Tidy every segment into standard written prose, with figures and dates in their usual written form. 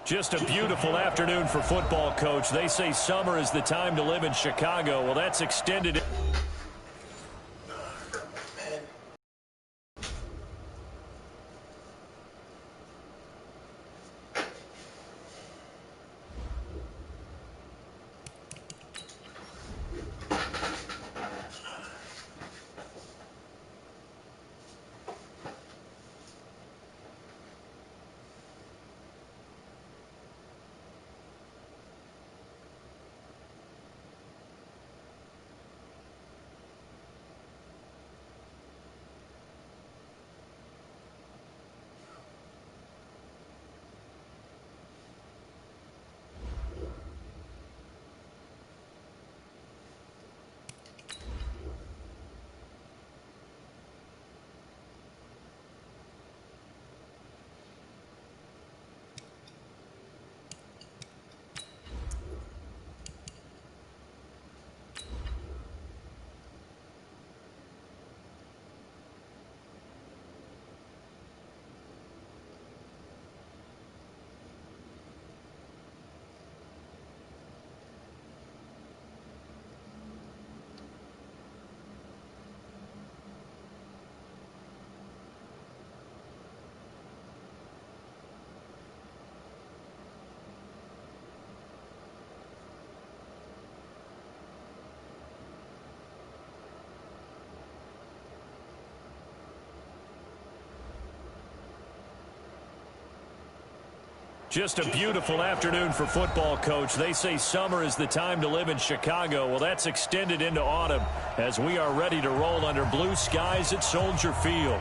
Just a beautiful afternoon for football, Coach. They say summer is the time to live in Chicago. Well, that's extended. Just a beautiful afternoon for football, Coach. They say summer is the time to live in Chicago. Well, that's extended into autumn as we are ready to roll under blue skies at Soldier Field.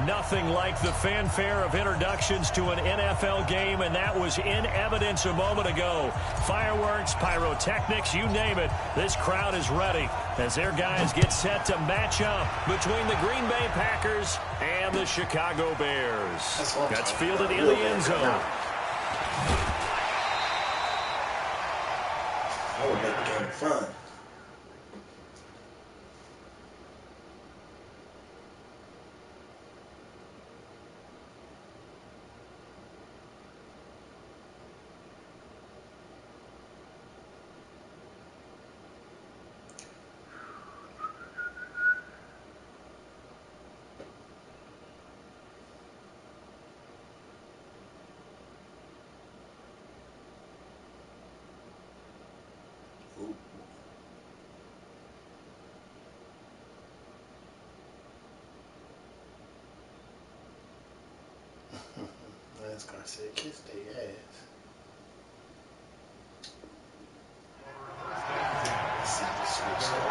Nothing like the fanfare of introductions to an NFL game, and that was in evidence a moment ago. Fireworks, pyrotechnics, you name it. This crowd is ready as their guys get set to match up between the Green Bay Packers and the Chicago Bears. That's fielded in the end zone. I would make the game fun. That's gonna say kiss their ass. Let's see the switch there.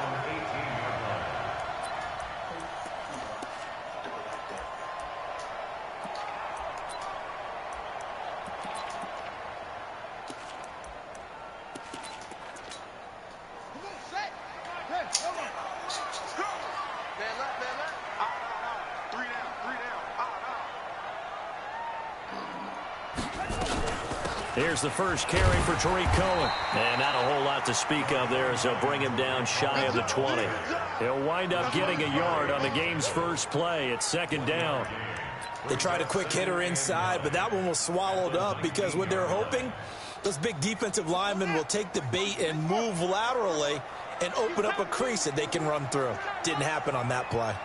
Here's the first carry for Tariq Cohen. And not a whole lot to speak of there as they'll bring him down shy of the 20. He'll wind up getting a yard on the game's first play. It's second down. They tried a quick hitter inside, but that one was swallowed up because what they're hoping, those big defensive linemen will take the bait and move laterally and open up a crease that they can run through. Didn't happen on that play.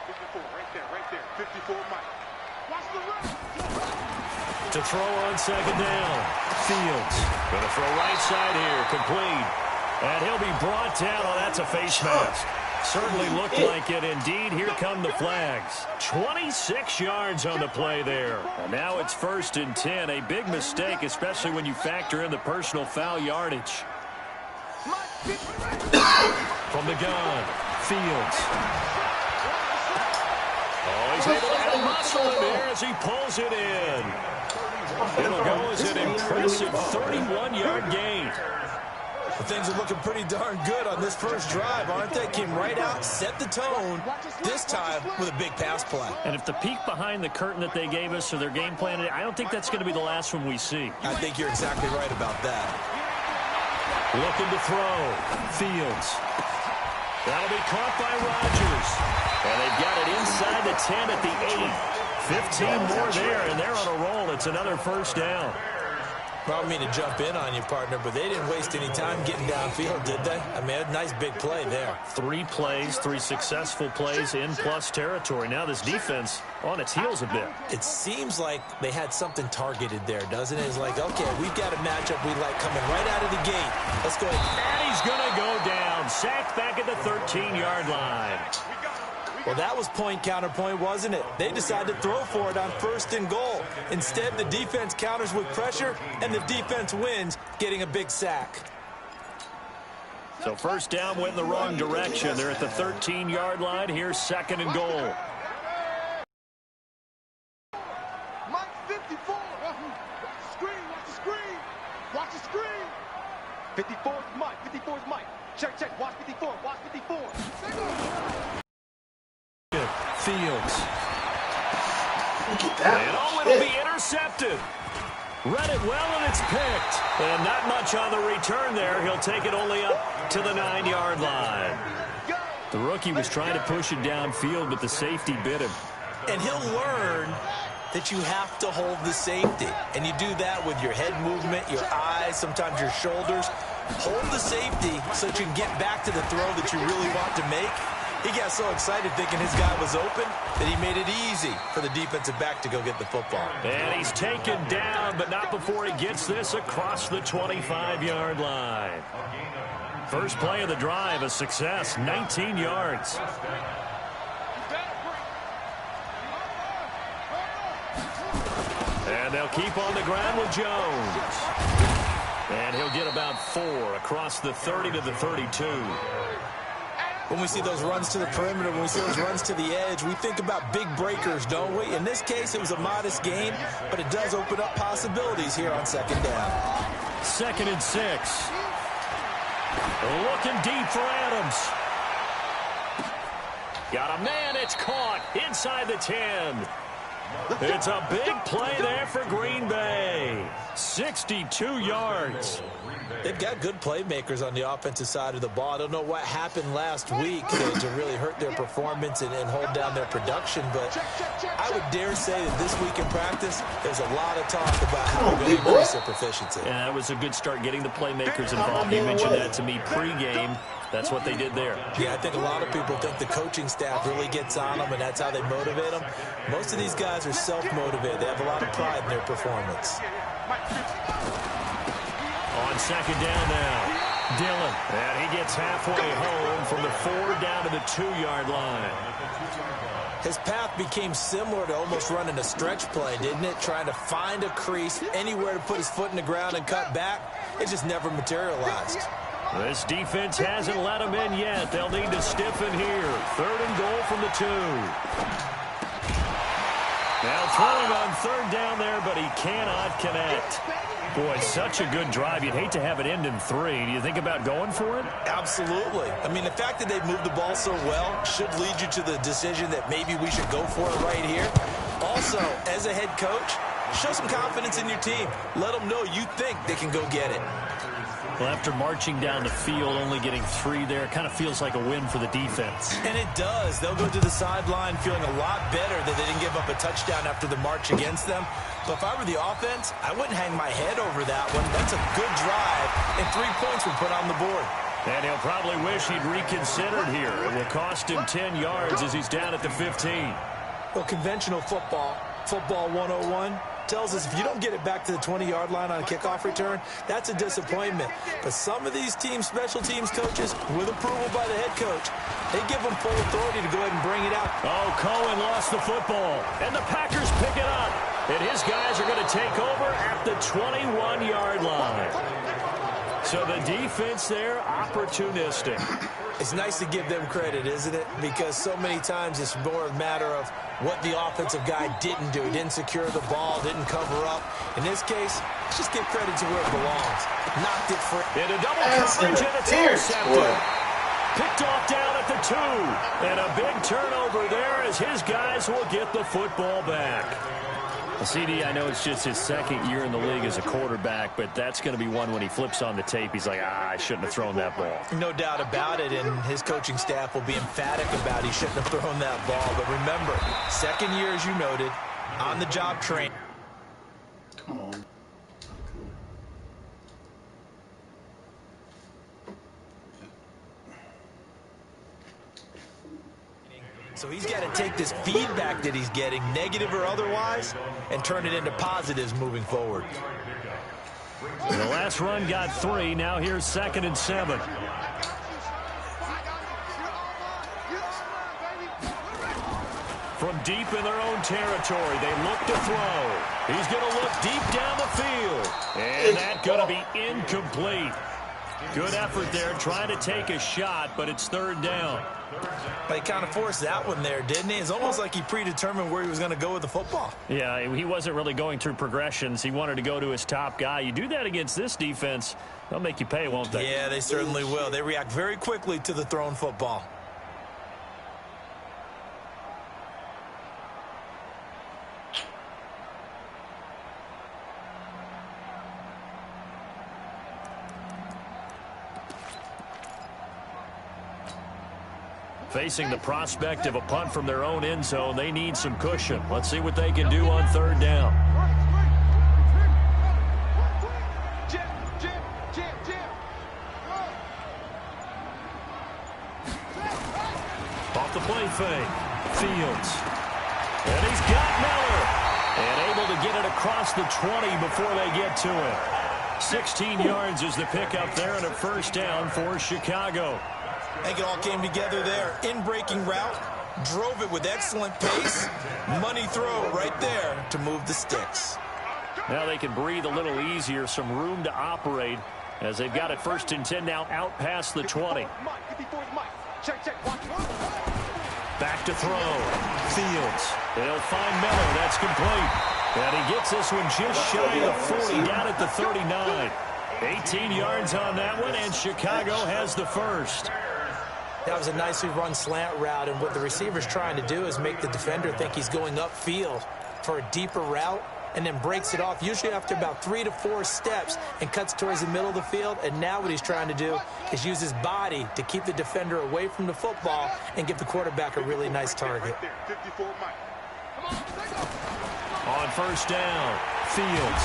54, right there. 54, Mike. Watch the run. To throw on second down. Fields going to throw right side here. Complete. And he'll be brought down. Oh, that's a face mask. Certainly looked like it. Indeed, here come the flags. 26 yards on the play there. And now it's 1st and 10. A big mistake, especially when you factor in the personal foul yardage. From the gun, Fields. Oh, he's able to add muscle in there as he pulls it in. It'll go as an impressive 31-yard gain. Well, things are looking pretty darn good on this first drive, aren't they? Came right out, set the tone, this time with a big pass play. And if the peek behind the curtain that they gave us or their game plan, I don't think that's going to be the last one we see. I think you're exactly right about that. Looking to throw. Fields. That'll be caught by Rodgers. And they've got it inside the 10 at the 8. 15 more there, and they're on a roll. It's another first down. I don't mean to jump in on you, partner, but they didn't waste any time getting downfield, did they? I mean, a nice big play there. 3 plays, 3 successful plays in plus territory. Now this defense on its heels a bit. It seems like they had something targeted there, doesn't it? It's like, okay, we've got a matchup we like coming right out of the gate. Let's go ahead. And he's going to go down. Sacked back at the 13-yard line. Well, that was point counterpoint, wasn't it? They decided to throw for it on 1st and goal. Instead, the defense counters with pressure, and the defense wins, getting a big sack. So first down went in the wrong direction. They're at the 13-yard line. Here's 2nd and goal. Mike 54. Watch the screen. Watch the screen. Watch the screen. 54 is Mike. 54 is Mike. Check. Watch 54. Watch 54. Fields. Look at that. And it'll be intercepted. Read it well, and it's picked. And not much on the return there. He'll take it only up to the 9-yard line. The rookie was trying to push it downfield, but the safety bit him. And he'll learn that you have to hold the safety. And you do that with your head movement, your eyes, sometimes your shoulders. Hold the safety so that you can get back to the throw that you really want to make. He got so excited thinking his guy was open that he made it easy for the defensive back to go get the football. And he's taken down, but not before he gets this across the 25-yard line. First play of the drive, a success, 19 yards. And they'll keep on the ground with Jones. And he'll get about 4 across the 30 to the 32. When we see those runs to the perimeter, when we see those runs to the edge, we think about big breakers, don't we? In this case, it was a modest gain, but it does open up possibilities here on 2nd down. 2nd and 6. Looking deep for Adams. Got a man, it's caught inside the 10. It's a big play there for Green Bay. 62 yards. They've got good playmakers on the offensive side of the ball. I don't know what happened last week to really hurt their performance and hold down their production, but I would dare say that this week in practice, there's a lot of talk about how to increase their proficiency. Yeah, that was a good start getting the playmakers involved. You mentioned that to me pregame. That's what they did there. Yeah, I think a lot of people think the coaching staff really gets on them, and that's how they motivate them. Most of these guys are self-motivated. They have a lot of pride in their performance. On 2nd down now, Dillon. And he gets halfway home from the 4 down to the 2-yard line. His path became similar to almost running a stretch play, didn't it? Trying to find a crease, anywhere to put his foot in the ground and cut back. It just never materialized. This defense hasn't let him in yet. They'll need to stiffen here. 3rd and goal from the 2. Now throwing on 3rd down there, but he cannot connect. Boy, such a good drive. You'd hate to have it end in 3. Do you think about going for it? Absolutely. I mean, the fact that they've moved the ball so well should lead you to the decision that maybe we should go for it right here. Also, as a head coach, show some confidence in your team. Let them know you think they can go get it. Well, after marching down the field, only getting 3 there, kind of feels like a win for the defense. And it does. They'll go to the sideline feeling a lot better that they didn't give up a touchdown after the march against them. But if I were the offense, I wouldn't hang my head over that one. That's a good drive, and 3 points were put on the board. And he'll probably wish he'd reconsidered here. It will cost him 10 yards as he's down at the 15. Well, conventional football 101, tells us if you don't get it back to the 20-yard line on a kickoff return, that's a disappointment. But some of these team special teams coaches, with approval by the head coach, they give them full authority to go ahead and bring it out. Oh, Cohen lost the football, and the Packers pick it up. And his guys are going to take over at the 21-yard line. So the defense there, opportunistic. It's nice to give them credit, isn't it? Because so many times it's more a matter of what the offensive guy didn't do. He didn't secure the ball, didn't cover up. In this case, let's just give credit to where it belongs. Knocked it free. Into double coverage, and it's intercepted. Picked off down at the 2. And a big turnover there as his guys will get the football back. Well, CD, I know it's just his 2nd year in the league as a quarterback, but that's going to be one when he flips on the tape. He's like, I shouldn't have thrown that ball. No doubt about it, and his coaching staff will be emphatic about he shouldn't have thrown that ball. But remember, 2nd year, as you noted, On-the-job train. Come on. So he's got to take this feedback that he's getting, negative or otherwise, and turn it into positives moving forward. The last run got 3. Now here's 2nd and 7. From deep in their own territory, they look to throw. He's going to look deep down the field. And that's going to be incomplete. Good effort there, trying to take a shot, but it's 3rd down. But he kind of forced that one there, didn't he? It's almost like he predetermined where he was going to go with the football. Yeah, he wasn't really going through progressions. He wanted to go to his top guy. You do that against this defense, they'll make you pay, won't they? Yeah, they certainly will. They react very quickly to the thrown football. Facing the prospect of a punt from their own end zone, they need some cushion. Let's see what they can do on 3rd down. Off the play fake. Fields. And he's got Miller. And able to get it across the 20 before they get to it. 16 yards is the pickup there and a 1st down for Chicago. I think it all came together there. In-breaking route, drove it with excellent pace. Money throw right there to move the sticks. Now they can breathe a little easier, some room to operate as they've got it 1st and 10 now out past the 20. Back to throw. Fields. They'll find Miller. That's complete. And he gets this one just shy of the 40, down at the 39. 18 yards on that one, and Chicago has the 1st. That was a nicely run slant route, and what the receiver's trying to do is make the defender think he's going upfield for a deeper route and then breaks it off, usually after about 3 to 4 steps, and cuts towards the middle of the field. And now what he's trying to do is use his body to keep the defender away from the football and give the quarterback a really nice target. On 1st down, Fields.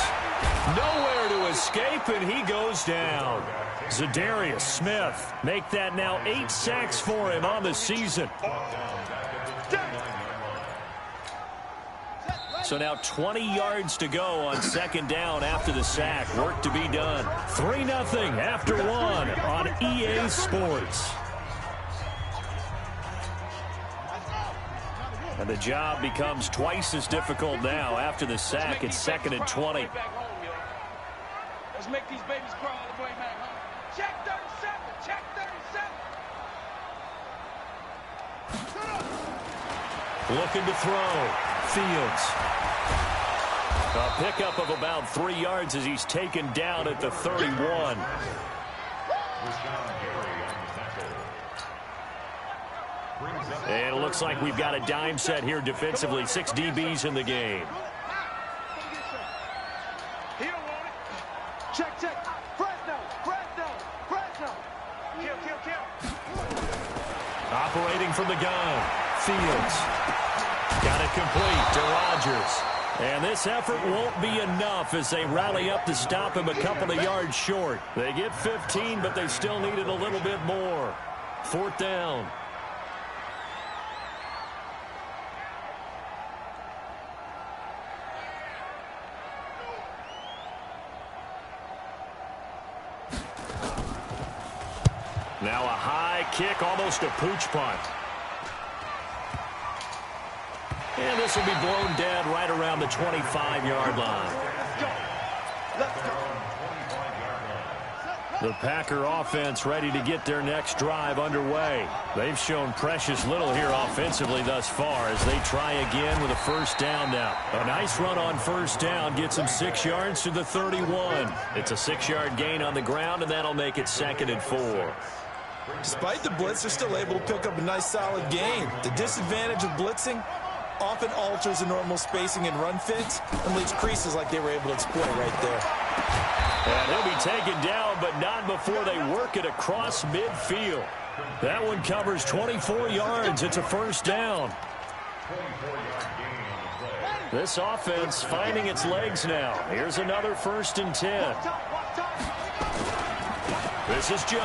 Nowhere to escape, and he goes down. Zadarius Smith make that now 8 sacks for him on the season. So now 20 yards to go on 2nd down after the sack. Work to be done. 3-0 after 1 on EA Sports. And the job becomes twice as difficult now after the sack. It's 2nd and 20. Let's make these babies cry all the way back home. Check 37. Check 37. Looking to throw. Fields. A pickup of about 3 yards as he's taken down at the 31. And it looks like we've got a dime set here defensively. 6 DBs in the game. He don't want it. Check. Fresno. Kill. Operating from the gun. Fields. Got it complete to Rodgers. And this effort won't be enough as they rally up to stop him a couple of yards short. They get 15, but they still needed a little bit more. 4th down. Now a high kick, almost a pooch punt. And this will be blown dead right around the 25-yard line. The Packer offense ready to get their next drive underway. They've shown precious little here offensively thus far as they try again with a 1st down now. A nice run on 1st down gets them 6 yards to the 31. It's a 6-yard gain on the ground, and that'll make it 2nd and 4. Despite the blitz, they're still able to pick up a nice solid gain. The disadvantage of blitzing often alters the normal spacing and run fits and leaves creases like they were able to exploit right there. And he'll be taken down, but not before they work it across midfield. That one covers 24 yards. It's a 1st down. This offense finding its legs now. Here's another 1st and 10. This is Jones.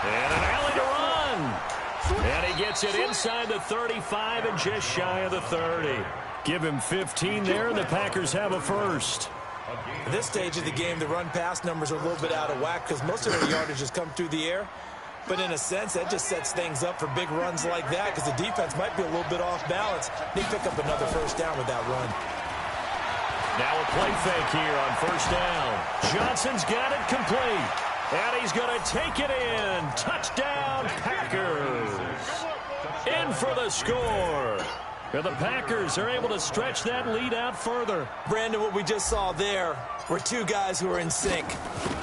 And an alley to run. And he gets it inside the 35 and just shy of the 30. Give him 15 there, and the Packers have a first. At this stage of the game, the run-pass numbers are a little bit out of whack because most of their yardage has come through the air. But in a sense, that just sets things up for big runs like that because the defense might be a little bit off balance. They pick up another 1st down with that run. Now a play fake here on 1st down. Johnson's got it complete. And he's going to take it in. Touchdown, Packers. In for the score. And the Packers are able to stretch that lead out further. Brandon, what we just saw there were two guys who are in sync.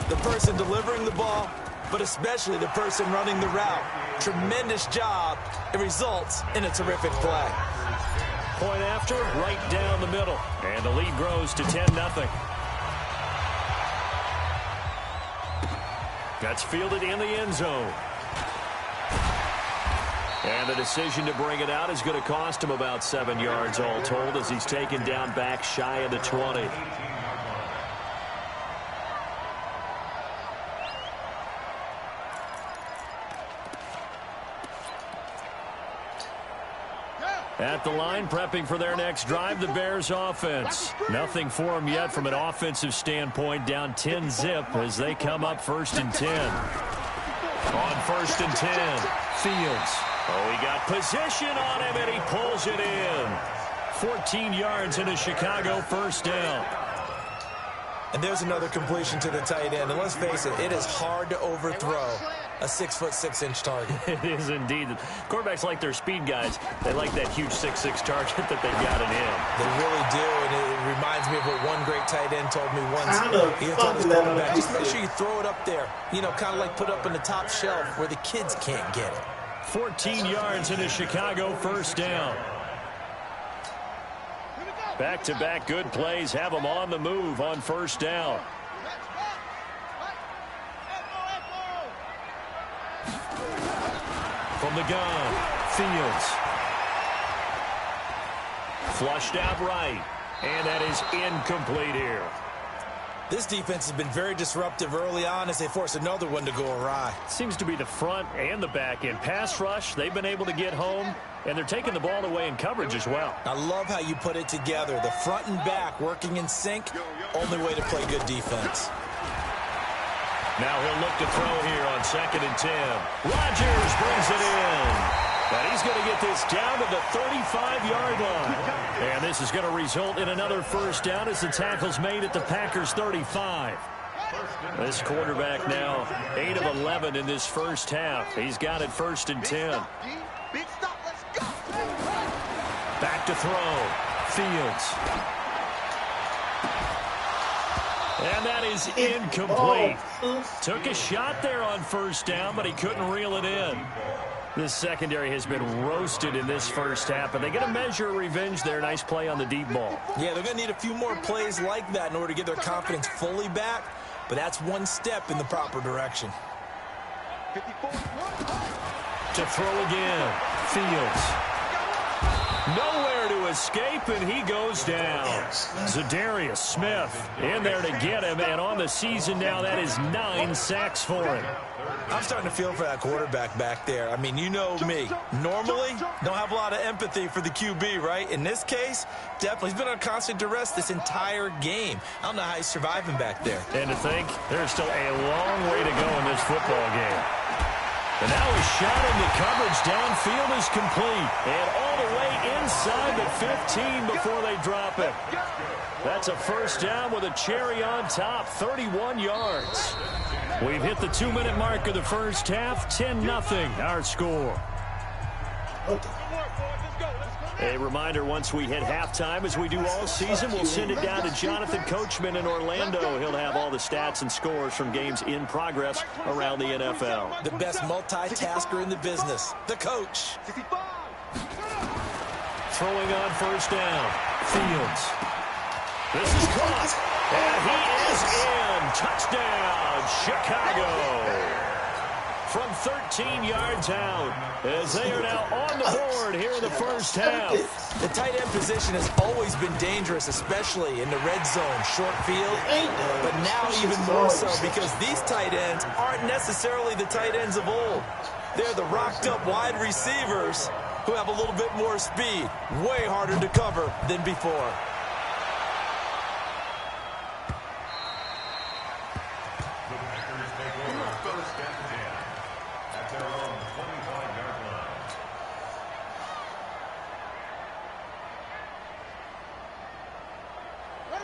The person delivering the ball, but especially the person running the route. Tremendous job. It results in a terrific play. Point after, right down the middle. And the lead grows to 10-0. That's fielded in the end zone. And the decision to bring it out is going to cost him about 7 yards all told as he's taken down back shy of the 20. At the line, prepping for their next drive, the Bears offense. Nothing for them yet from an offensive standpoint, down 10-0 as they come up 1st and 10. On 1st and 10, Fields. Oh, he got position on him, and he pulls it in. 14 yards into Chicago, 1st down. And there's another completion to the tight end. And let's face it, it is hard to overthrow a 6'6" target. It is indeed. Quarterbacks like their speed guys. They like that huge 6'6" target that they've got in him. They really do, and it reminds me of what one great tight end told me once. He told his quarterback, just make sure you throw it up there. You know, kind of like put up in the top shelf where the kids can't get it. 14 yards into Chicago, 1st down. Back-to-back good plays have them on the move on 1st down. From the gun, Fields. Flushed out right, and that is incomplete here. This defense has been very disruptive early on as they force another one to go awry. Seems to be the front and the back end. Pass rush, they've been able to get home, and they're taking the ball away in coverage as well. I love how you put it together. The front and back working in sync, only way to play good defense. Now he'll look to throw here on 2nd and 10. Rodgers brings it in. And he's going to get this down to the 35-yard line. And this is going to result in another 1st down as the tackle's made at the Packers' 35. This quarterback now 8 of 11 in this 1st half. He's got it 1st and 10. Back to throw. Fields. And that is incomplete. Took a shot there on 1st down, but he couldn't reel it in. This secondary has been roasted in this 1st half, but they get a measure of revenge there. Nice play on the deep ball. Yeah, they're going to need a few more plays like that in order to get their confidence fully back, but that's one step in the proper direction. To throw again, Fields. Nowhere to escape, and he goes down. Zadarius Smith in there to get him, and on the season now, that is 9 sacks for him. I'm starting to feel for that quarterback back there. I mean, you know me. Normally, don't have a lot of empathy for the QB, right? In this case, definitely. He's been on constant duress this entire game. I don't know how he's surviving back there. And to think, there's still a long way to go in this football game. And now a shot in the coverage downfield is complete. And all the way inside the 15 before they drop it. That's a 1st down with a cherry on top, 31 yards. We've hit the 2-minute mark of the 1st half, 10-0 our score. A reminder, once we hit halftime, as we do all season, we'll send it down to Jonathan Coachman in Orlando. He'll have all the stats and scores from games in progress around the NFL. The best multitasker in the business, the coach. Throwing on 1st down, Fields. This is caught, and he is in. Touchdown, Chicago. from 13 yards out, as they are now on the board here in the first half. The tight end position has always been dangerous, especially in the red zone, short field, but now even more so because these tight ends aren't necessarily the tight ends of old. They're the rocked-up wide receivers who have a little bit more speed, way harder to cover than before.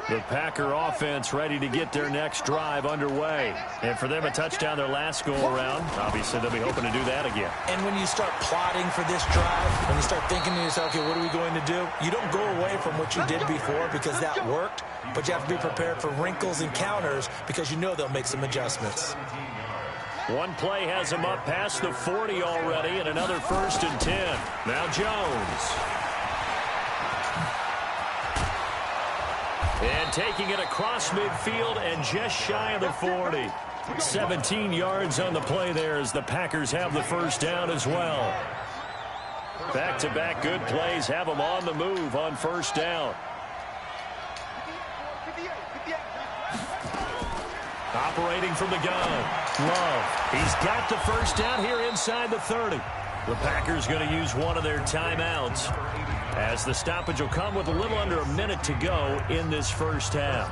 The Packer offense ready to get their next drive underway. And for them, a touchdown their last go-around. Obviously, they'll be hoping to do that again. And when you start plotting for this drive, when you start thinking to yourself, okay, what are we going to do? You don't go away from what you did before because that worked, but you have to be prepared for wrinkles and counters because you know they'll make some adjustments. One play has them up past the 40 already, and another 1st and 10. Now Jones. And taking it across midfield and just shy of the 40. 17 yards on the play there as the Packers have the first down as well. Back-to-back good plays have them on the move on first down. Operating from the gun. Love. He's got the first down here inside the 30. The Packers going to use one of their timeouts, as the stoppage will come with a little under a minute to go in this first half.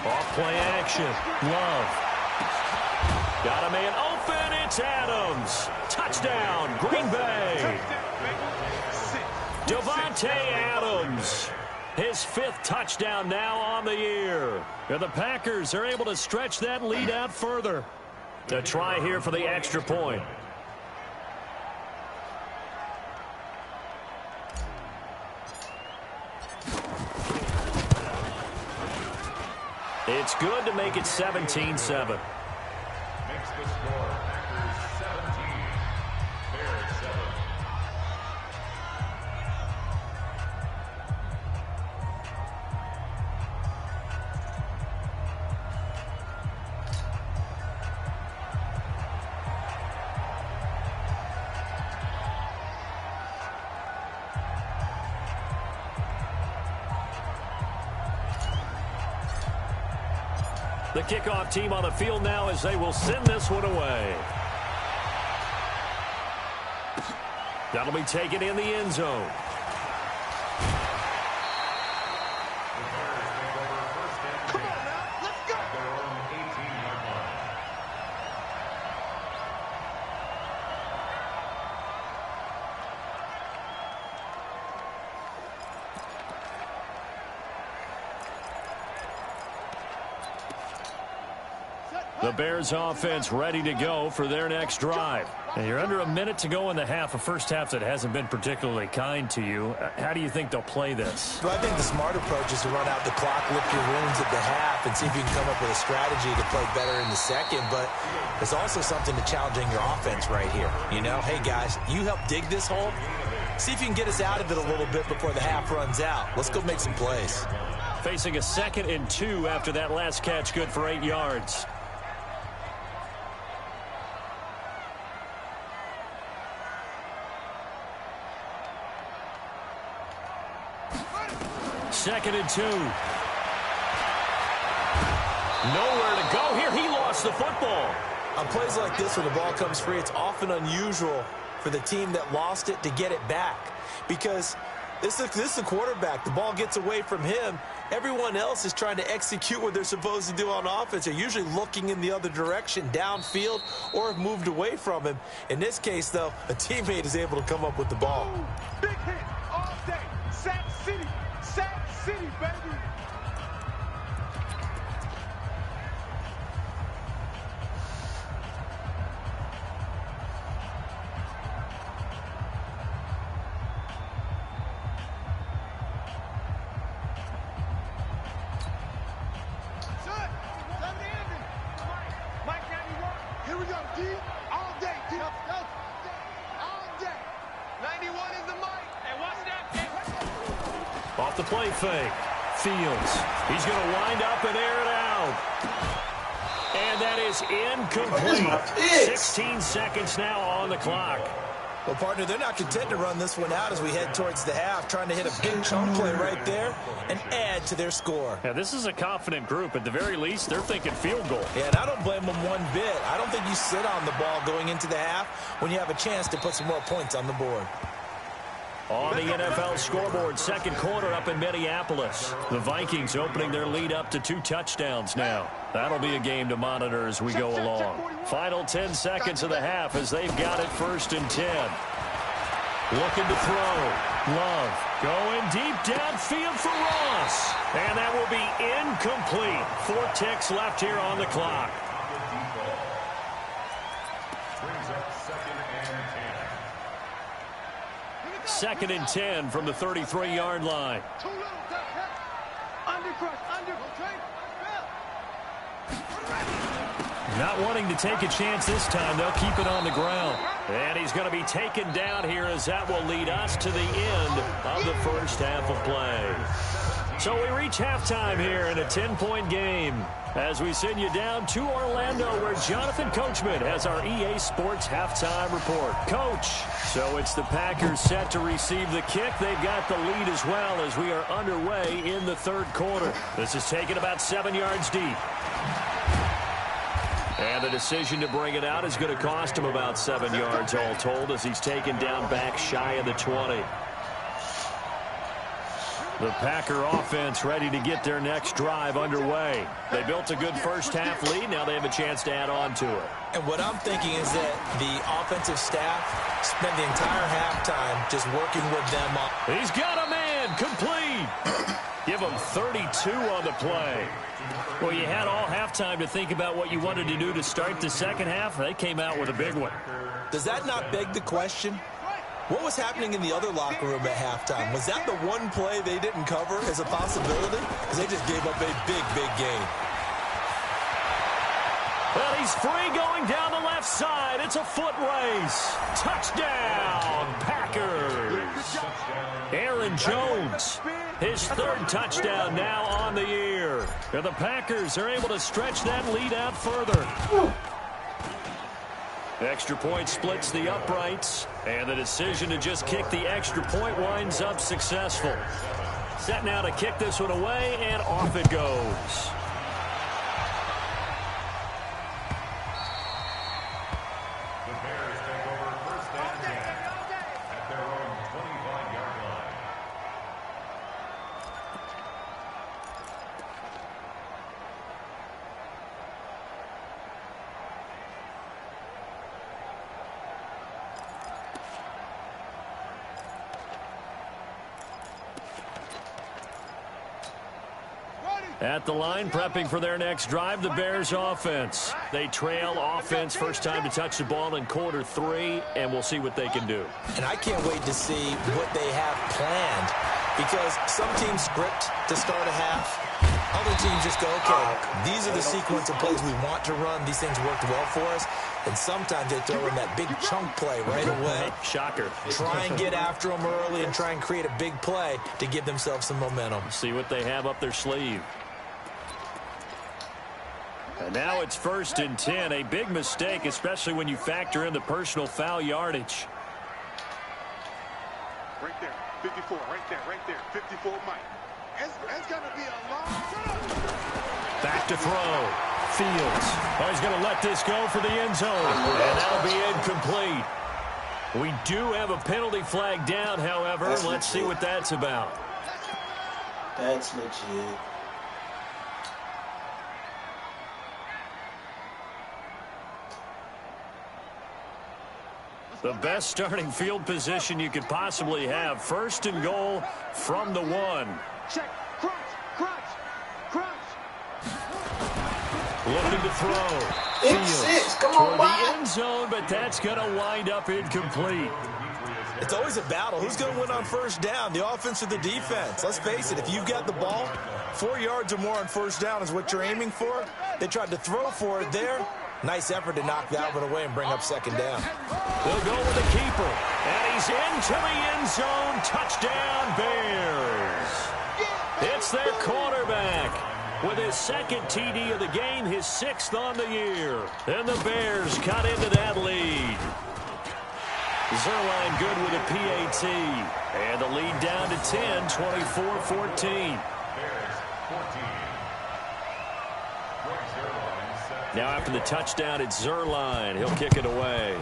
Off play action. Love. Got a man open. It's Adams. Touchdown, Green Bay. Davante Adams, his 5th touchdown now on the year. And the Packers are able to stretch that lead out further. A try here for the extra point. It's good to make it 17-7. The kickoff team on the field now as they will send this one away. That'll be taken in the end zone. Come on now, let's go. The Bears offense ready to go for their next drive. And you're under a minute to go in the half, a first half that hasn't been particularly kind to you. How do you think they'll play this? Well, I think the smart approach is to run out the clock, lick your wounds at the half, and see if you can come up with a strategy to play better in the second. But there's also something to challenging your offense right here. You know, hey, guys, you help dig this hole. See if you can get us out of it a little bit before the half runs out. Let's go make some plays. Facing a 2nd and 2 after that last catch, good for 8 yards. Second and 2. Nowhere to go here. He lost the football. On plays like this, when the ball comes free, it's often unusual for the team that lost it to get it back. Because this is the quarterback. The ball gets away from him. Everyone else is trying to execute what they're supposed to do on offense. They're usually looking in the other direction, downfield, or have moved away from him. In this case, though, a teammate is able to come up with the ball. Big hit all day. Sack City. Sack City, baby. Mike, Mike, Here we go, D. All day, D. All Off the play fake. Fields. He's going to wind up and air it out. And that is incomplete. 16 seconds now on the clock. Well, partner, they're not content to run this one out as we head towards the half, trying to hit a big chunk play right there and add to their score. Yeah, this is a confident group. At the very least, they're thinking field goal. Yeah, and I don't blame them one bit. I don't think you sit on the ball going into the half when you have a chance to put some more points on the board. On the NFL scoreboard, second quarter up in Minneapolis. The Vikings opening their lead up to 2 touchdowns now. That'll be a game to monitor as we go along. Final 10 seconds of the half as they've got it 1st and 10. Looking to throw. Love going deep downfield for Ross. And that will be incomplete. 4 ticks left here on the clock. Second and 10 from the 33-yard line. Not wanting to take a chance this time, they'll keep it on the ground. And he's going to be taken down here as that will lead us to the end of the first half of play. So we reach halftime here in a 10-point game as we send you down to Orlando where Jonathan Coachman has our EA Sports halftime report. Coach, so it's the Packers set to receive the kick. They've got the lead as well as we are underway in the third quarter. This is taken about 7 yards deep. And the decision to bring it out is going to cost him about 7 yards all told as he's taken down back shy of the 20. The Packer offense ready to get their next drive underway. They built a good first half lead. Now they have a chance to add on to it. And what I'm thinking is that the offensive staff spent the entire halftime just working with them on. He's got a man complete. Give him 32 on the play. Well, you had all halftime to think about what you wanted to do to start the second half. They came out with a big one. Does that not beg the question? What was happening in the other locker room at halftime? Was that the one play they didn't cover as a possibility? Because they just gave up a big, big game. Well, he's free going down the left side. It's a foot race. Touchdown, Packers. Aaron Jones, his 3rd touchdown now on the year. And the Packers are able to stretch that lead out further. Extra point splits the uprights, and the decision to just kick the extra point winds up successful. Set now to kick this one away, and off it goes. At the line, prepping for their next drive, the Bears offense. They trail offense, first time to touch the ball in quarter 3, and we'll see what they can do. And I can't wait to see what they have planned, because some teams script to start a half. Other teams just go, okay, these are the sequence of plays we want to run. These things worked well for us. And sometimes they throw in that big chunk play right away. Shocker. Try and get after them early and try and create a big play to give themselves some momentum. See what they have up their sleeve. And now it's 1st and 10. A big mistake, especially when you factor in the personal foul yardage. Right there, 54, right there, 54 Mike. It's going to be a long run. Back to throw. Fields. Oh, he's going to let this go for the end zone. And that'll be incomplete. We do have a penalty flag down, however. Let's see what that's about. That's legit. The best starting field position you could possibly have. 1st and goal from the 1. Check, crunch, crunch, crunch. Looking to throw. Fields come on, the end zone, but that's going to wind up incomplete. It's always a battle. Who's going to win on 1st down, the offense or the defense? Let's face it, if you've got the ball, 4 yards or more on 1st down is what you're aiming for. They tried to throw for it there. Nice effort to knock that one away and bring up 2nd down. They'll go with the keeper. And he's into the end zone. Touchdown, Bears. It's their quarterback with his second TD of the game, his 6th on the year. And the Bears cut into that lead. Zuerlein good with a PAT. And the lead down to 10, 24-14. Now after the touchdown, it's Zuerlein. He'll kick it away.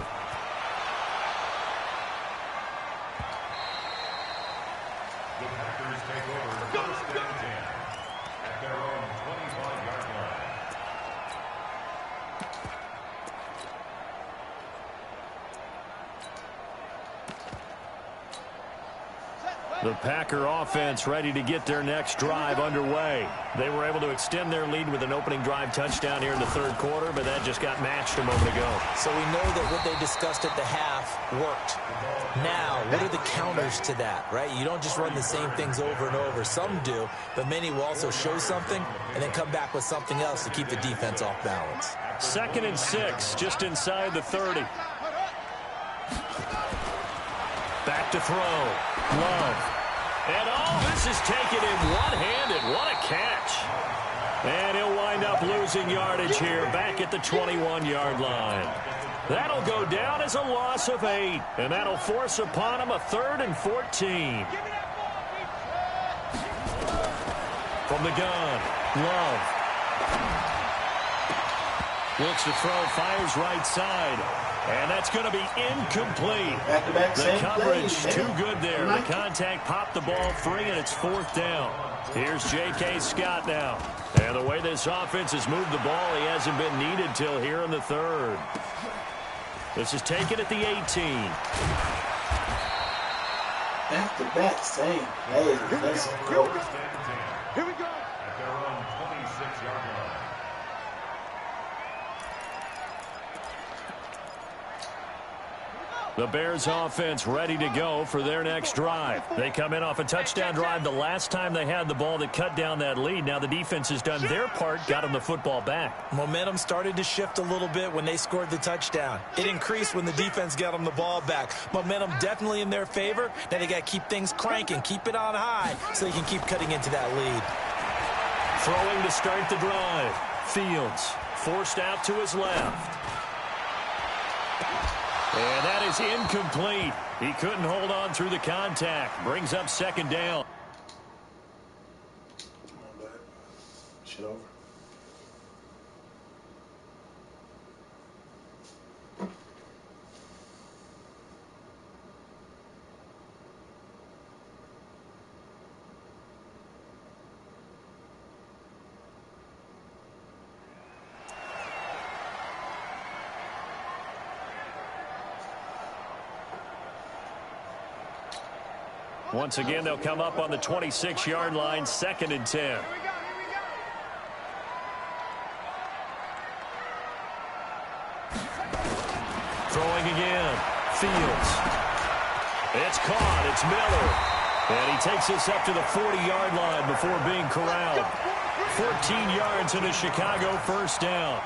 The Packers take over first and 10 at their own 25-yard line. The Packer offense ready to get their next drive underway. They were able to extend their lead with an opening drive touchdown here in the third quarter, but that just got matched a moment ago. So we know that what they discussed at the half worked. Now, what are the counters to that, right? You don't just run the same things over and over. Some do, but many will also show something and then come back with something else to keep the defense off balance. 2nd and 6, just inside the 30. Back to throw. Love. And this is taken in one-handed. What a catch. And he'll wind up losing yardage here back at the 21-yard line. That'll go down as a loss of 8. And that'll force upon him a 3rd and 14. From the gun. Love. Looks to throw. Fires right side. And that's going to be incomplete. Back-to-back The coverage play, too good there. The contact popped the ball free, and it's 4th down. Here's J.K. Scott now. And the way this offense has moved the ball, he hasn't been needed till here in the 3rd. This is taken at the 18. Back-to-back same play. Let's go. Here we go. At their own 26-yard line. The Bears offense ready to go for their next drive. They come in off a touchdown drive the last time they had the ball that cut down that lead. Now the defense has done their part, got them the football back. Momentum started to shift a little bit when they scored the touchdown. It increased when the defense got them the ball back. Momentum definitely in their favor. Now they got to keep things cranking, keep it on high so they can keep cutting into that lead. Throwing to start the drive. Fields forced out to his left. And that is incomplete. He couldn't hold on through the contact. Brings up 2nd down. Shit over. Once again, they'll come up on the 26-yard line, 2nd and 10. Throwing again. Fields. It's caught. It's Miller. And he takes us up to the 40-yard line before being corralled. 14 yards in a Chicago 1st down.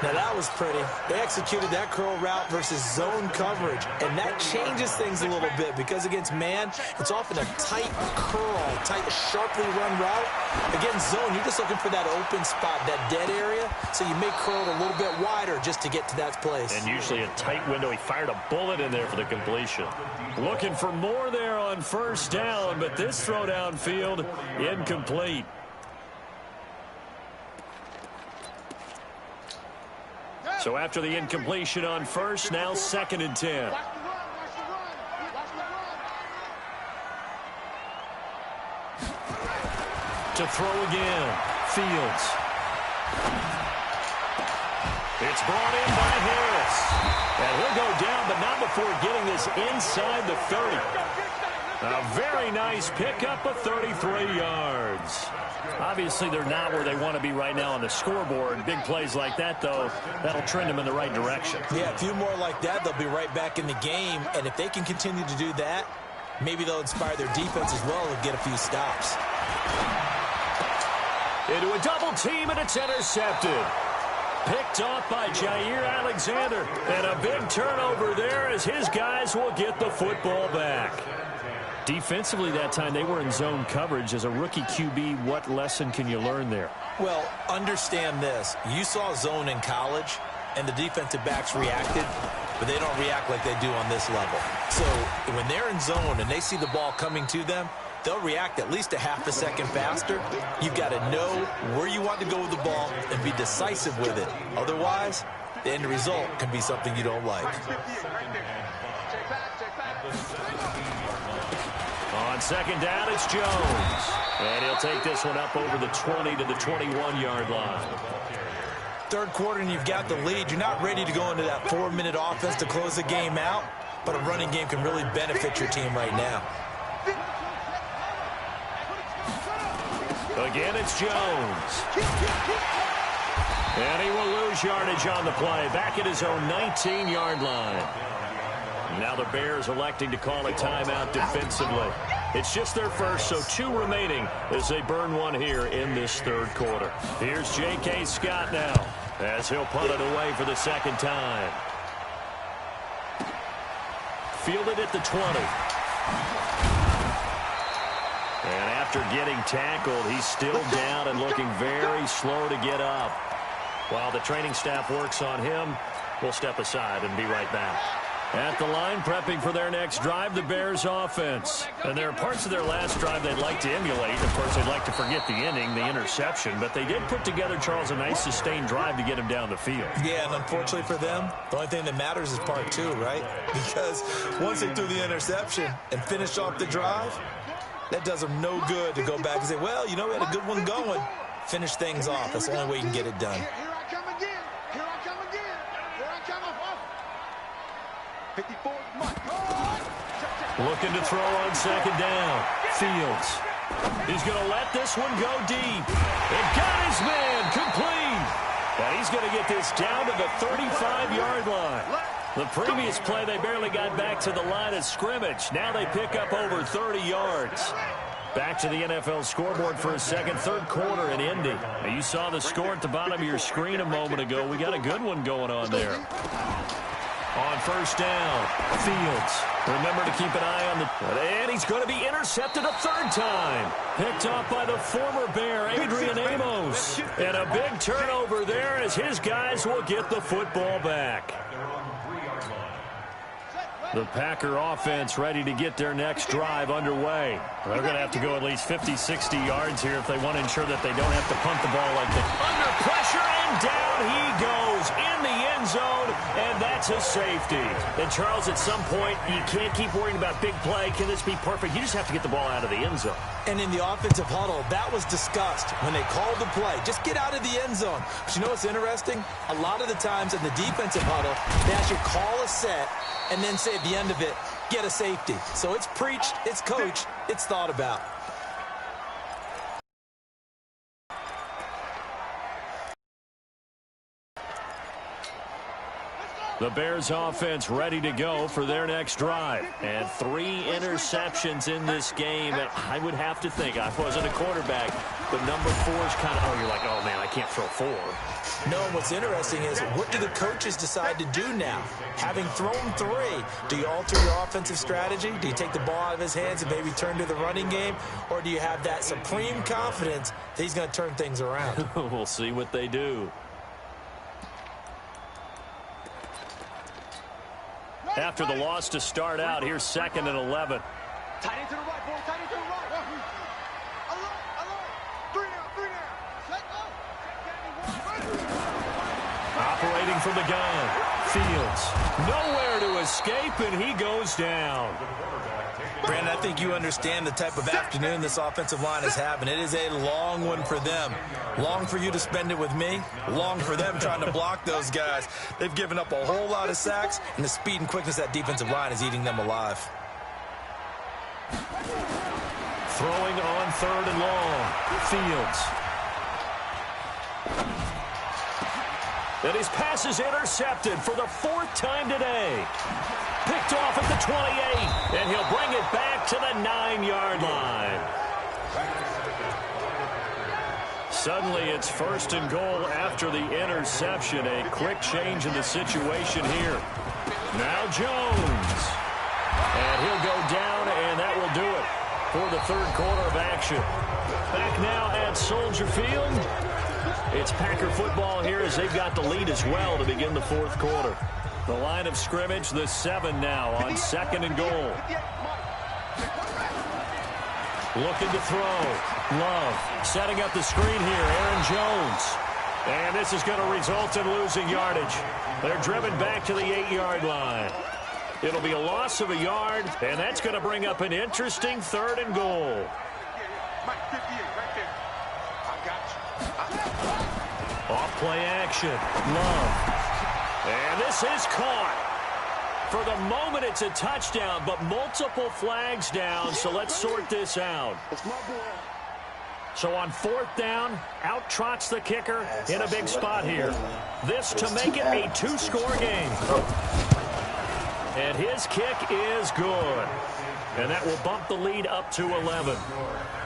Now that was pretty. They executed that curl route versus zone coverage, and that changes things a little bit because against man, it's often a tight curl, tight, sharply run route. Against zone, you're just looking for that open spot, that dead area, so you may curl it a little bit wider just to get to that place. And usually a tight window. He fired a bullet in there for the completion. Looking for more there on 1st down, but this throw downfield, incomplete. So after the incompletion on 1st, now 2nd and 10. To throw again. Fields. It's brought in by Harris. And he'll go down, but not before getting this inside the 30. A very nice pickup of 33 yards. Obviously, they're not where they want to be right now on the scoreboard. Big plays like that, though, that'll trend them in the right direction. Yeah, a few more like that, they'll be right back in the game. And if they can continue to do that, maybe they'll inspire their defense as well and get a few stops. Into a double team, and it's intercepted. Picked off by Jair Alexander. And a big turnover there as his guys will get the football back. Defensively that time, they were in zone coverage. As a rookie QB, what lesson can you learn there? Well, understand this. You saw zone in college, and the defensive backs reacted, but they don't react like they do on this level. So when they're in zone and they see the ball coming to them, they'll react at least a half a second faster. You've got to know where you want to go with the ball and be decisive with it. Otherwise, the end result can be something you don't like. On second down, it's Jones. And he'll take this one up over the 20 to the 21-yard line. Third quarter and you've got the lead. You're not ready to go into that 4-minute offense to close the game out, but a running game can really benefit your team right now. Again, it's Jones. And he will lose yardage on the play. Back at his own 19-yard line. Now the Bears electing to call a timeout defensively. It's just their first, so 2 remaining as they burn one here in this third quarter. Here's J.K. Scott now as he'll punt it away for the second time. Fielded at the 20. And after getting tackled, he's still down and looking very slow to get up. While the training staff works on him, we'll step aside and be right back. At the line, prepping for their next drive, the Bears offense. And there are parts of their last drive they'd like to emulate. Of course, they'd like to forget the inning, the interception. But they did put together, Charles, a nice sustained drive to get him down the field. Yeah, and unfortunately for them, the only thing that matters is part 2, right? Because once they threw the interception and finished off the drive, that does them no good to go back and say, well, you know, we had a good one going. Finish things off. That's the only way you can get it done. Here I come again. Here I come again. Here I come up. 54 Mike. Looking to throw on second down. Fields. He's going to let this one go deep. And got his man complete. And he's going to get this down to the 35-yard line. The previous play, they barely got back to the line of scrimmage. Now they pick up over 30 yards. Back to the NFL scoreboard for a second, third quarter in Indy. Now, you saw the score at the bottom of your screen a moment ago. We got a good one going on there. On first down, Fields. Remember to keep an eye on the... And he's going to be intercepted a third time. Picked off by the former Bear, Adrian Amos. And a big turnover there as his guys will get the football back. The Packer offense ready to get their next drive underway. They're going to have to go at least 50, 60 yards here if they want to ensure that they don't have to punt the ball like that. Under pressure, and down he goes in the end zone, and that's a safety. And, Charles, at some point, you can't keep worrying about big play. Can this be perfect? You just have to get the ball out of the end zone. And in the offensive huddle, that was discussed when they called the play. Just get out of the end zone. But you know what's interesting? A lot of the times in the defensive huddle, they actually call a set and then say at the end of it, get a safety. So it's preached, it's coached, it's thought about. The Bears offense ready to go for their next drive. And 3 interceptions in this game. And I would have to think, I wasn't a quarterback, but number 4 is kind of, you're like, oh, man, I can't throw 4. No, what's interesting is what do the coaches decide to do now? Having thrown 3, do you alter your offensive strategy? Do you take the ball out of his hands and maybe turn to the running game? Or do you have that supreme confidence that he's going to turn things around? We'll see what they do. After the loss to start out, here's 2nd and 11. Tight end to the right, boy. Tight end to the right. Alert. 3 down. Operating from the gun. Fields. Nowhere to escape, and he goes down. Brandon, I think you understand the type of afternoon this offensive line is having. It is a long one for them. Long for you to spend it with me. Long for them trying to block those guys. They've given up a whole lot of sacks, and the speed and quickness of that defensive line is eating them alive. Throwing on 3rd and long. Fields. And his pass is intercepted for the 4th time today. Picked off at the 28, and he'll bring it back to the 9-yard line. Suddenly, it's 1st and goal after the interception. A quick change in the situation here. Now Jones. And he'll go down, and that will do it. for the third quarter of action. Back now at Soldier Field. It's Packer football here as they've got the lead as well to begin the fourth quarter. The line of scrimmage, the 7 now on 2nd and goal. Looking to throw. Love setting up the screen here. Aaron Jones. And this is going to result in losing yardage. They're driven back to the 8-yard line. It'll be a loss of a yard, and that's going to bring up an interesting 3rd and goal. Off play action. Love. And this is caught. For the moment, it's a touchdown, but multiple flags down, so let's sort this out. So on 4th down, out trots the kicker in a big spot here. This to make it a 2-score game. And his kick is good. And that will bump the lead up to 11.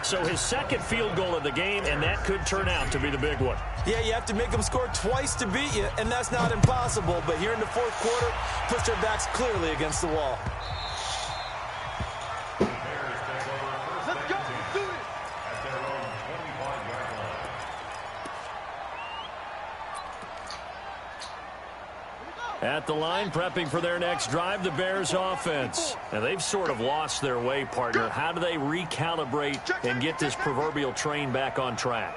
So his 2nd field goal of the game, and that could turn out to be the big one. Yeah, you have to make them score twice to beat you, and that's not impossible. But here in the 4th quarter, puts their backs clearly against the wall. Let's go. Do it. At their own 25-yard line. At the line, prepping for their next drive, the Bears offense. And they've sort of lost their way, partner. How do they recalibrate and get this proverbial train back on track?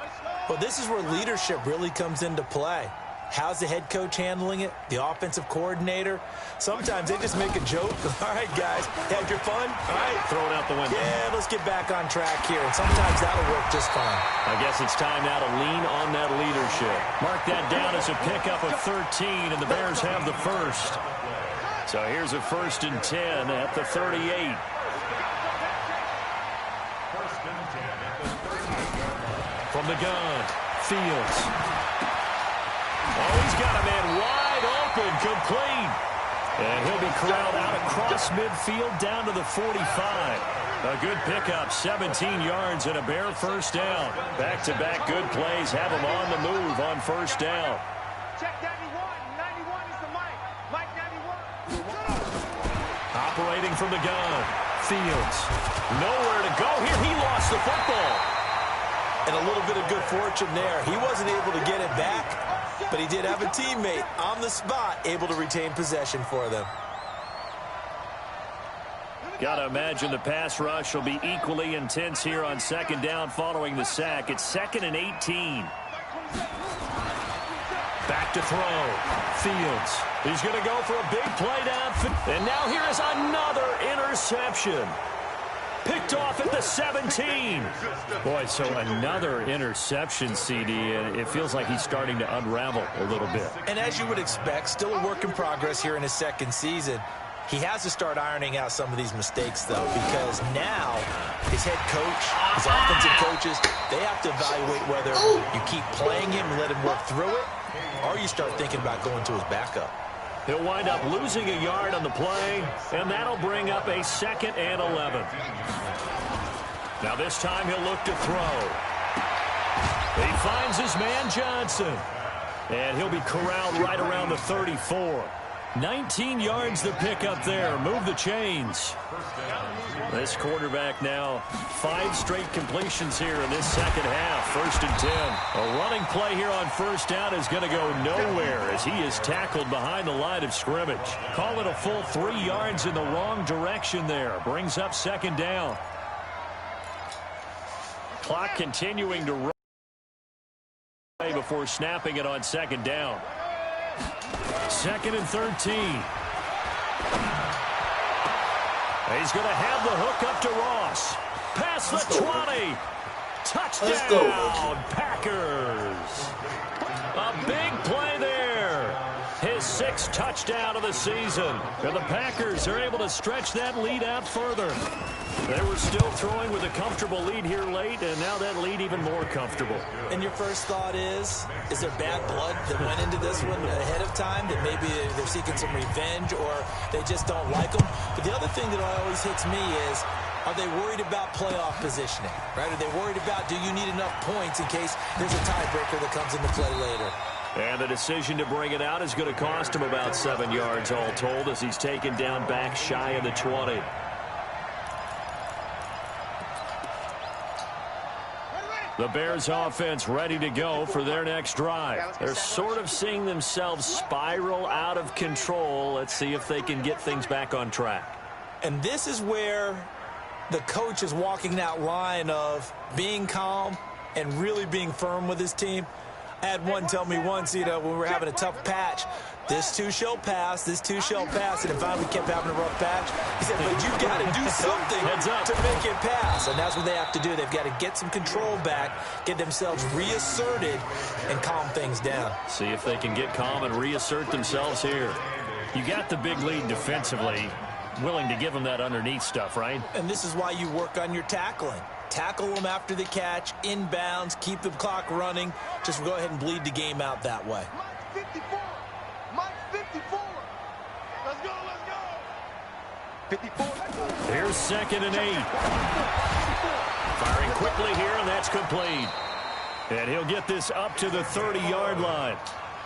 Well, this is where leadership really comes into play. How's the head coach handling it? The offensive coordinator? Sometimes they just make a joke. All right, guys, had your fun? All right. Throw it out the window. Yeah, let's get back on track here. And sometimes that'll work just fine. I guess it's time now to lean on that leadership. Mark that down as a pickup of 13, and the Bears have the first. So here's a 1st and 10 at the 38. 1st and 10 at the 38-yard line. From the gun, Fields. Oh, he's got a man wide open, complete. And he'll be corralled out across midfield down to the 45. A good pickup, 17 yards and a Bear 1st down. Back-to-back good plays have him on the move on 1st down. Check 91. 91 is the mic. Mike 91. Operating from the gun, Fields. Nowhere to go here. He lost the football. And a little bit of good fortune there. He wasn't able to get it back, but he did have a teammate on the spot able to retain possession for them. Got to imagine the pass rush will be equally intense here on 2nd down following the sack. It's 2nd and 18. Back to throw. Fields. He's going to go for a big play down. And now here is another interception. Picked off at the 17. Boy, so another interception, CD, and it feels like he's starting to unravel a little bit. And as you would expect, still a work in progress here in his 2nd season. He has to start ironing out some of these mistakes, though, because now his head coach, his offensive coaches, they have to evaluate whether you keep playing him and let him work through it, or you start thinking about going to his backup. He'll wind up losing a yard on the play, and that'll bring up a 2nd and 11. Now this time he'll look to throw. He finds his man Johnson, and he'll be corralled right around the 34. 19 yards to pick up there. Move the chains. This quarterback now 5 straight completions here in this 2nd half. 1st and 10. A running play here on 1st down is going to go nowhere as he is tackled behind the line of scrimmage. Call it a full 3 yards in the wrong direction there. Brings up 2nd down. Clock continuing to run before snapping it on 2nd down. 2nd and 13. He's going to have the hook up to Ross. Past the 20. Touchdown, Packers. A big play there. His 6th touchdown of the season. And the Packers are able to stretch that lead out further. They were still throwing with a comfortable lead here late, and now that lead even more comfortable. And your first thought is there bad blood that went into this one ahead of time, that maybe they're seeking some revenge or they just don't like them? But the other thing that always hits me is, are they worried about playoff positioning, right? Are they worried about, do you need enough points in case there's a tiebreaker that comes into play later? And the decision to bring it out is going to cost him about 7 yards all told as he's taken down back shy of the 20. The Bears offense ready to go for their next drive. They're sort of seeing themselves spiral out of control. Let's see if they can get things back on track. And this is where the coach is walking that line of being calm and really being firm with his team. I had one tell me once, when we were having a tough patch, this too shall pass, this too shall pass. And finally we kept having a rough patch. He said, but you got to do something to make it pass. And that's what they have to do. They've got to get some control back, get themselves reasserted, and calm things down. See if they can get calm and reassert themselves here. You got the big lead defensively, willing to give them that underneath stuff, right? And this is why you work on your tackling. Tackle them after the catch, inbounds, keep the clock running. Just go ahead and bleed the game out that way. Mike 54. Mike 54. Let's go, let's go. 54. Here's 2nd and 8. Firing quickly here, and that's complete. And he'll get this up to the 30-yard line.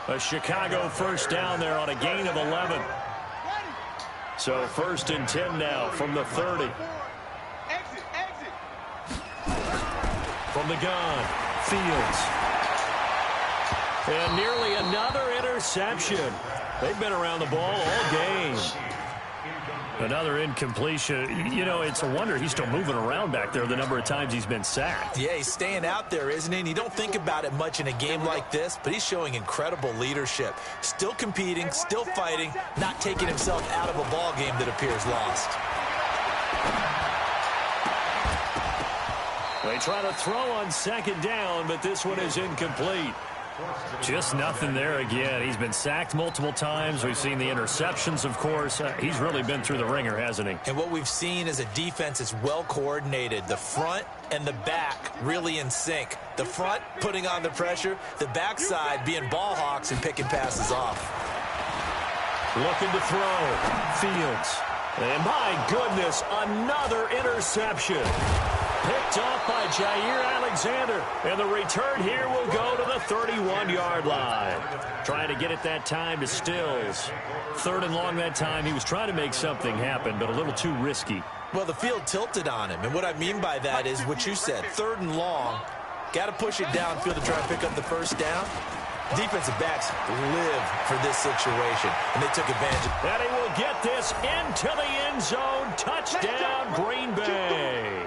A Chicago first down there on a gain of 11. So 1st and 10 now from the 30. From the gun, Fields. And nearly another interception. They've been around the ball all game. Another incompletion. It's a wonder he's still moving around back there the number of times he's been sacked. Yeah, he's staying out there, isn't he? And you don't think about it much in a game like this, but he's showing incredible leadership. Still competing, still fighting, not taking himself out of a ball game that appears lost. They try to throw on 2nd down, but this one is incomplete. Just nothing there again. He's been sacked multiple times. We've seen the interceptions, of course. He's really been through the ringer, hasn't he? And what we've seen is a defense that's well coordinated. The front and the back really in sync. The front putting on the pressure, the backside being ball hawks and picking passes off. Looking to throw. Fields. And my goodness, another interception. Picked off by Jair Alexander. And the return here will go to the 31-yard line. Trying to get it that time to Stills. 3rd and long that time. He was trying to make something happen, but a little too risky. Well, the field tilted on him. And what I mean by that is what you said. 3rd and long. Got to push it downfield to try and pick up the first down. Defensive backs live for this situation, and they took advantage. And he will get this into the end zone. Touchdown, Green Bay.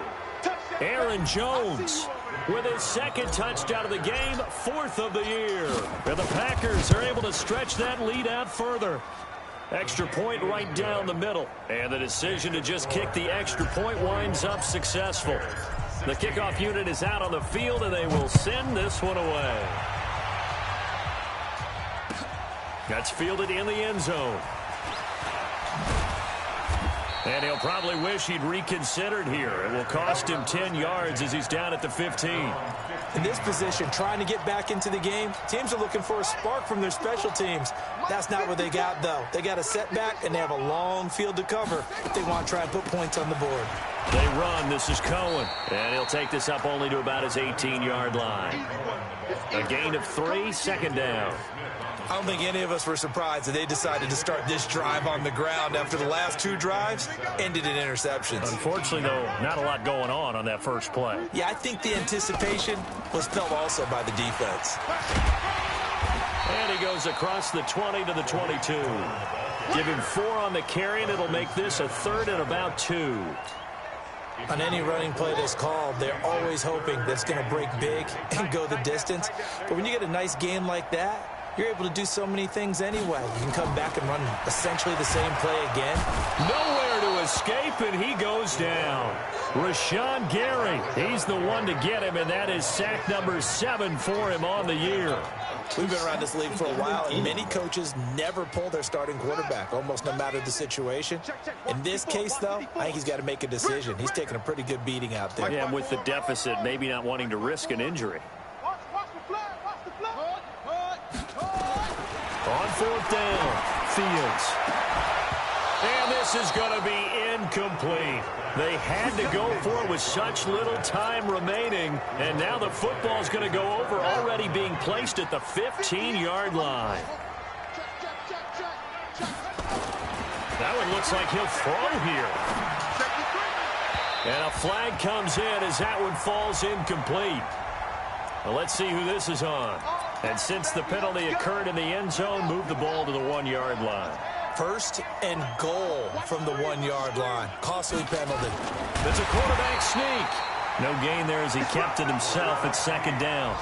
Aaron Jones with his 2nd touchdown of the game, 4th of the year. And the Packers are able to stretch that lead out further. Extra point right down the middle. And the decision to just kick the extra point winds up successful. The kickoff unit is out on the field, and they will send this one away. That's fielded in the end zone. And he'll probably wish he'd reconsidered here. It will cost him 10 yards as he's down at the 15. In this position, trying to get back into the game, teams are looking for a spark from their special teams. That's not what they got, though. They got a setback, and they have a long field to cover if they want to try and put points on the board. They run. This is Cohen. And he'll take this up only to about his 18-yard line. A gain of 3, 2nd down. I don't think any of us were surprised that they decided to start this drive on the ground after the last 2 drives ended in interceptions. Unfortunately, though, not a lot going on that first play. Yeah, I think the anticipation was felt also by the defense. And he goes across the 20 to the 22. Give him 4 on the carry, and it'll make this a 3rd and about 2. On any running play that's called, they're always hoping that it's going to break big and go the distance. But when you get a nice game like that, you're able to do so many things anyway. You can come back and run essentially the same play again. Nowhere to escape, and he goes down. Rashawn Gary, he's the one to get him, and that is sack number 7 for him on the year. We've been around this league for a while, and many coaches never pull their starting quarterback, almost no matter the situation. In this case, though, I think he's got to make a decision. He's taking a pretty good beating out there. Yeah, with the deficit, maybe not wanting to risk an injury. On 4th down, Fields. And this is going to be incomplete. They had to go for it with such little time remaining. And now the football's going to go over, already being placed at the 15-yard line. That one looks like he'll throw here. And a flag comes in as that one falls incomplete. Well, let's see who this is on. And since the penalty occurred in the end zone, move the ball to the 1-yard line. First and goal from the 1-yard line. Costly penalty. It's a quarterback sneak. No gain there as he kept it himself at second down.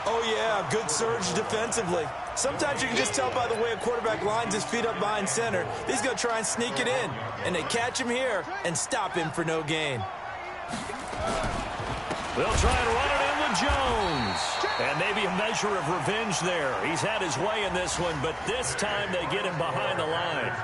Oh, yeah, good surge defensively. Sometimes you can just tell by the way a quarterback lines his feet up behind center. He's going to try and sneak it in. And they catch him here and stop him for no gain. They'll try and run it in with Jones. And maybe a measure of revenge there. He's had his way in this one, but this time they get him behind the line.